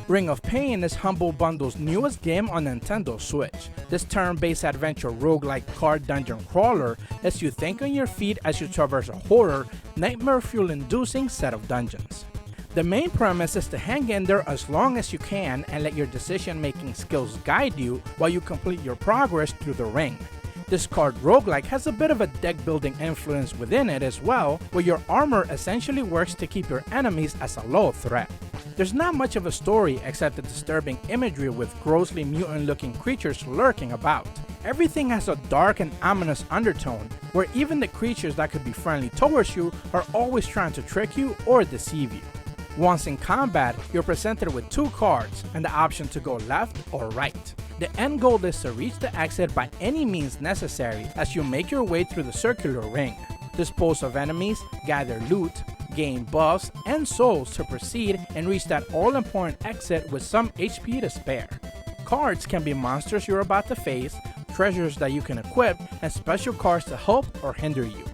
Ring of Pain is Humble Bundle's newest game on Nintendo Switch. This turn-based adventure roguelike card dungeon crawler lets you think on your feet as you traverse a horror, nightmare-fuel-inducing set of dungeons. The main premise is to hang in there as long as you can and let your decision-making skills guide you while you complete your progress through the ring. This card roguelike has a bit of a deck-building influence within it as well, where your armor essentially works to keep your enemies as a low threat. There's not much of a story except the disturbing imagery with grossly mutant-looking creatures lurking about. Everything has a dark and ominous undertone, where even the creatures that could be friendly towards you are always trying to trick you or deceive you. Once in combat, you're presented with two cards and the option to go left or right. The end goal is to reach the exit by any means necessary as you make your way through the circular ring. Dispose of enemies, gather loot, gain buffs and souls to proceed and reach that all-important exit with some HP to spare. Cards can be monsters you're about to face, treasures that you can equip, and special cards to help or hinder you.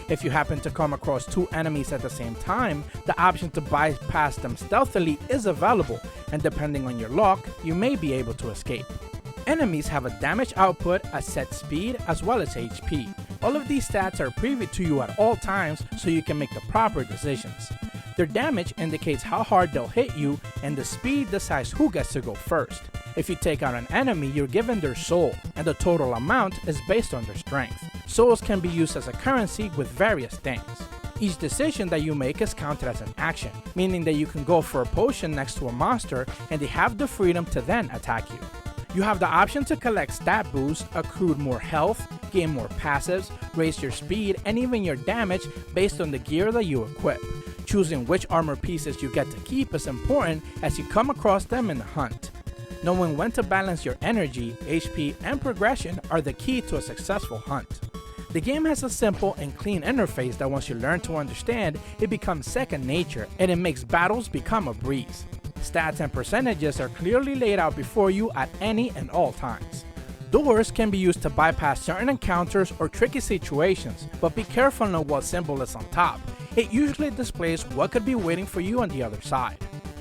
If you happen to come across two enemies at the same time, the option to bypass them stealthily is available, and depending on your luck, you may be able to escape. Enemies have a damage output, a set speed, as well as HP. All of these stats are privy to you at all times so you can make the proper decisions. Their damage indicates how hard they'll hit you, and the speed decides who gets to go first. If you take out an enemy, you're given their soul, and the total amount is based on their strength. Souls can be used as a currency with various things. Each decision that you make is counted as an action, meaning that you can go for a potion next to a monster and they have the freedom to then attack you. You have the option to collect stat boosts, accrue more health, gain more passives, raise your speed, and even your damage based on the gear that you equip. Choosing which armor pieces you get to keep is important as you come across them in the hunt. Knowing when to balance your energy, HP, and progression are the key to a successful hunt. The game has a simple and clean interface that once you learn to understand, it becomes second nature and it makes battles become a breeze. Stats and percentages are clearly laid out before you at any and all times. Doors can be used to bypass certain encounters or tricky situations, but be careful on what symbol is on top. It usually displays what could be waiting for you on the other side.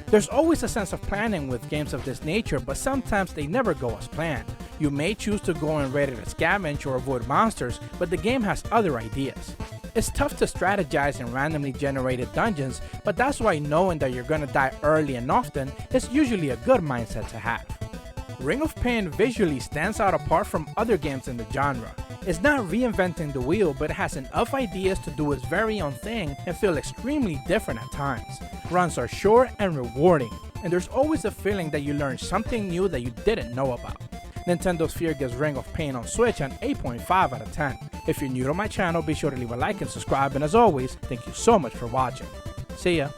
There's always a sense of planning with games of this nature, but sometimes they never go as planned. You may choose to go and ready to scavenge or avoid monsters, but the game has other ideas. It's tough to strategize in randomly generated dungeons, but that's why knowing that you're gonna die early and often is usually a good mindset to have. Ring of Pain visually stands out apart from other games in the genre. It's not reinventing the wheel, but it has enough ideas to do its very own thing and feel extremely different at times. Runs are short and rewarding, and there's always a feeling that you learned something new that you didn't know about. Nintendo Sphere gives Ring of Pain on Switch an 8.5 out of 10. If you're new to my channel, be sure to leave a like and subscribe, and as always, thank you so much for watching. See ya!